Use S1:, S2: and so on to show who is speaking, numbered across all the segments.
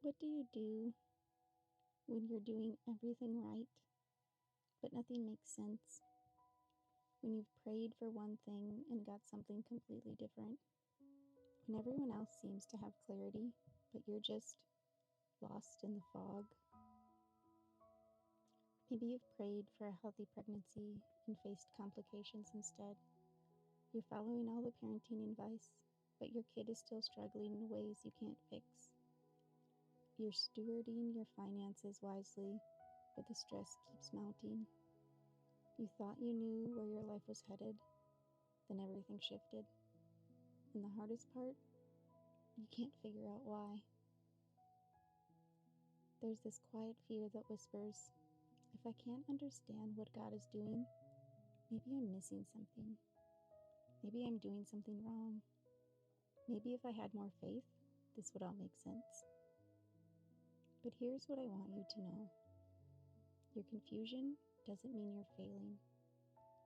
S1: What do you do when you're doing everything right, but nothing makes sense? When you've prayed for one thing and got something completely different? When everyone else seems to have clarity, but you're just lost in the fog? Maybe you've prayed for a healthy pregnancy and faced complications instead. You're following all the parenting advice, but your kid is still struggling in ways you can't fix. You're stewarding your finances wisely, but the stress keeps mounting. You thought you knew where your life was headed, then everything shifted. And the hardest part, you can't figure out why. There's this quiet fear that whispers, if I can't understand what God is doing, maybe I'm missing something. Maybe I'm doing something wrong. Maybe if I had more faith, this would all make sense. But here's what I want you to know. Your confusion doesn't mean you're failing.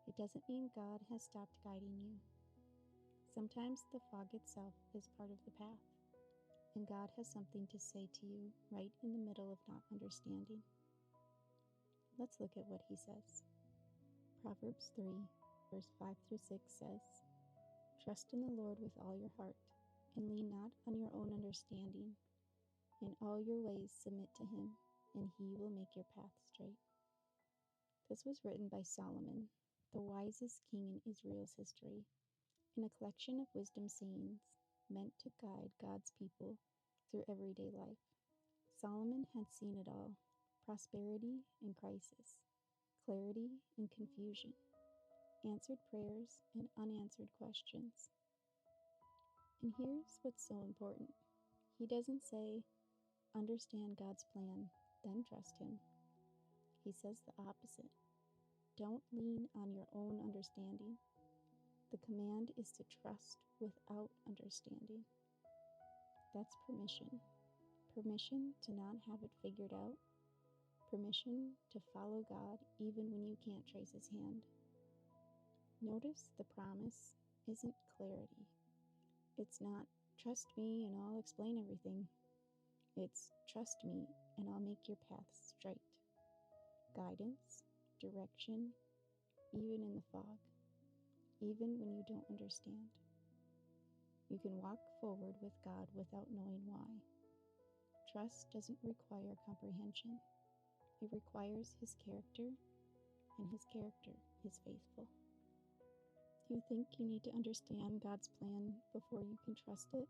S1: It doesn't mean God has stopped guiding you. Sometimes the fog itself is part of the path, and God has something to say to you right in the middle of not understanding. Let's look at what he says. Proverbs 3, verse 5 through 6 says, Trust in the Lord with all your heart, and lean not on your own understanding. In all your ways submit to him, and he will make your path straight. This was written by Solomon, the wisest king in Israel's history, in a collection of wisdom sayings meant to guide God's people through everyday life. Solomon had seen it all: prosperity and crisis, clarity and confusion, answered prayers and unanswered questions. And here's what's so important. He doesn't say, understand God's plan, then trust him. He says the opposite. Don't lean on your own understanding. The command is to trust without understanding. That's permission. Permission to not have it figured out. Permission to follow God even when you can't trace his hand. Notice the promise isn't clarity. It's not, trust me and I'll explain everything. It's, trust me and I'll make your path straight. Guidance, direction, even in the fog, even when you don't understand. You can walk forward with God without knowing why. Trust doesn't require comprehension. It requires his character, and his character is faithful. Do you think you need to understand God's plan before you can trust it?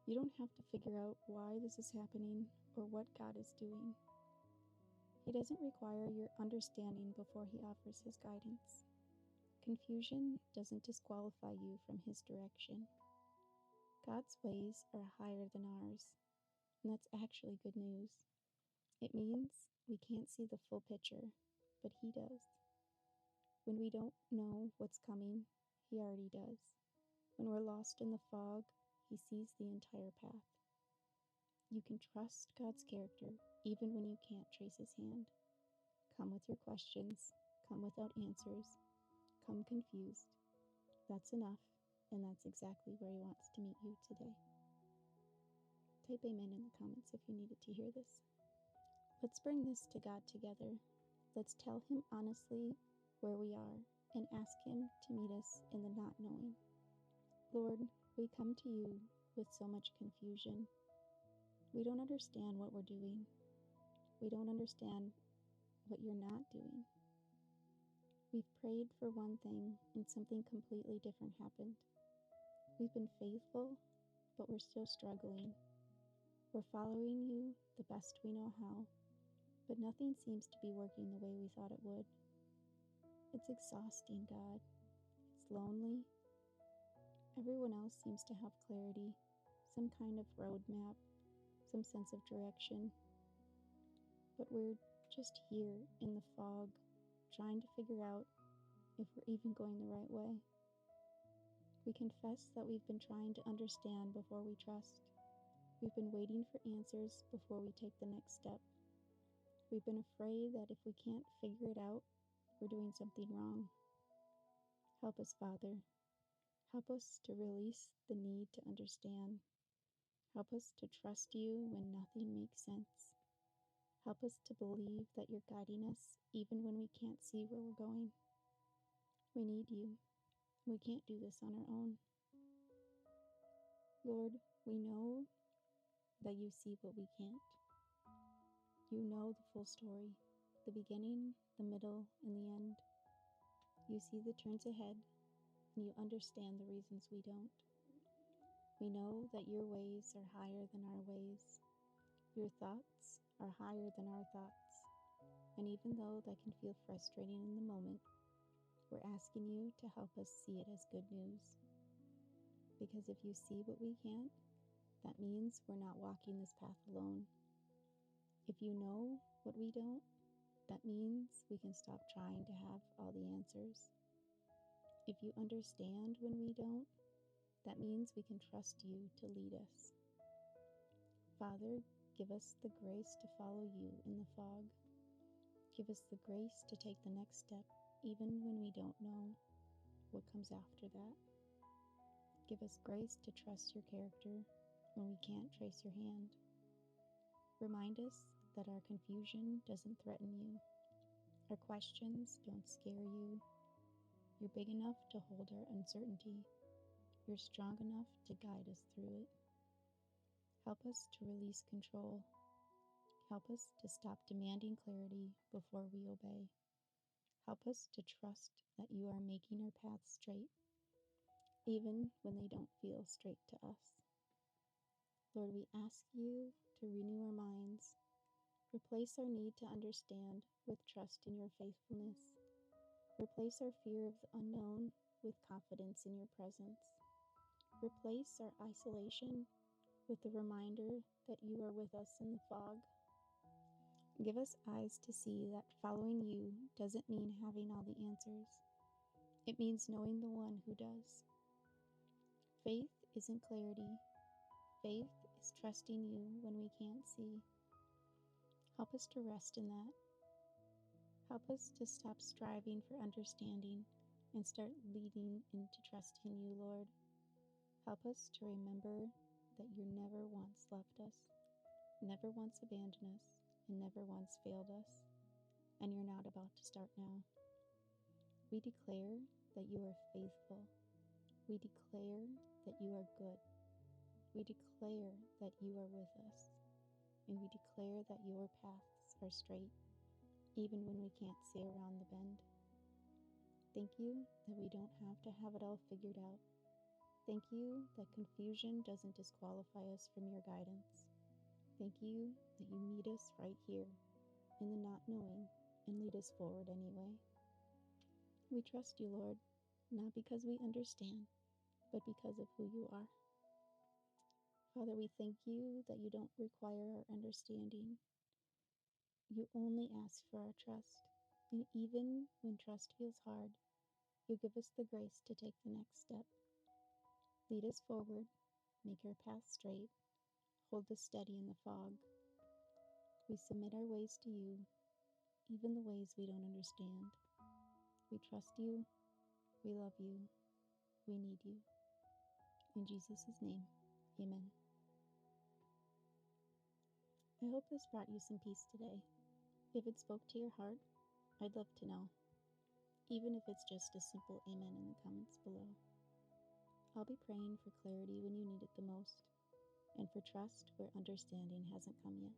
S1: You don't have to figure out why this is happening or what God is doing. He doesn't require your understanding before he offers his guidance. Confusion doesn't disqualify you from his direction. God's ways are higher than ours, and that's actually good news. It means we can't see the full picture, but he does. When we don't know what's coming, he already does. When we're lost in the fog, he sees the entire path. You can trust God's character even when you can't trace his hand. Come with your questions, come without answers, come confused. That's enough, and that's exactly where he wants to meet you today. Type amen in the comments if you needed to hear this. Let's bring this to God together. Let's tell him honestly where we are and ask him to meet us in the not knowing. Lord, we come to you with so much confusion. We don't understand what we're doing. We don't understand what you're not doing. We've prayed for one thing and something completely different happened. We've been faithful, but we're still struggling. We're following you the best we know how, but nothing seems to be working the way we thought it would. It's exhausting, God. It's lonely. Everyone else seems to have clarity, some kind of roadmap, some sense of direction. But we're just here in the fog, trying to figure out if we're even going the right way. We confess that we've been trying to understand before we trust. We've been waiting for answers before we take the next step. We've been afraid that if we can't figure it out, we're doing something wrong. Help us, Father. Help us to release the need to understand. Help us to trust you when nothing makes sense. Help us to believe that you're guiding us even when we can't see where we're going. We need you. We can't do this on our own. Lord, we know that you see what we can't. You know the full story, the beginning, the middle, and the end. You see the turns ahead, and you understand the reasons we don't. We know that your ways are higher than our ways. Your thoughts are higher than our thoughts. And even though that can feel frustrating in the moment, we're asking you to help us see it as good news. Because if you see what we can't, that means we're not walking this path alone. If you know what we don't, that means we can stop trying to have all the answers. If you understand when we don't, that means we can trust you to lead us. Father, give us the grace to follow you in the fog. Give us the grace to take the next step, even when we don't know what comes after that. Give us grace to trust your character when we can't trace your hand. Remind us that our confusion doesn't threaten you. Our questions don't scare you. You're big enough to hold our uncertainty. You're strong enough to guide us through it. Help us to release control. Help us to stop demanding clarity before we obey. Help us to trust that you are making our paths straight, even when they don't feel straight to us. Lord, we ask you to renew our minds. Replace our need to understand with trust in your faithfulness. Replace our fear of the unknown with confidence in your presence. Replace our isolation with the reminder that you are with us in the fog. Give us eyes to see that following you doesn't mean having all the answers. It means knowing the one who does. Faith isn't clarity. Faith is trusting you when we can't see. Help us to rest in that. Help us to stop striving for understanding and start leading into trusting you, Lord. Help us to remember that you never once left us, never once abandoned us, and never once failed us, and you're not about to start now. We declare that you are faithful. We declare that you are good. We declare that you are with us, and we declare that your paths are straight, even when we can't see around the bend. Thank you that we don't have to have it all figured out. Thank you that confusion doesn't disqualify us from your guidance. Thank you that you meet us right here in the not knowing and lead us forward anyway. We trust you, Lord, not because we understand, but because of who you are. Father, we thank you that you don't require our understanding. You only ask for our trust. And even when trust feels hard, you give us the grace to take the next step. Lead us forward, make our path straight, hold us steady in the fog. We submit our ways to you, even the ways we don't understand. We trust you, we love you, we need you. In Jesus' name, amen. I hope this brought you some peace today. If it spoke to your heart, I'd love to know, even if it's just a simple amen in the comments below. I'll be praying for clarity when you need it the most, and for trust where understanding hasn't come yet.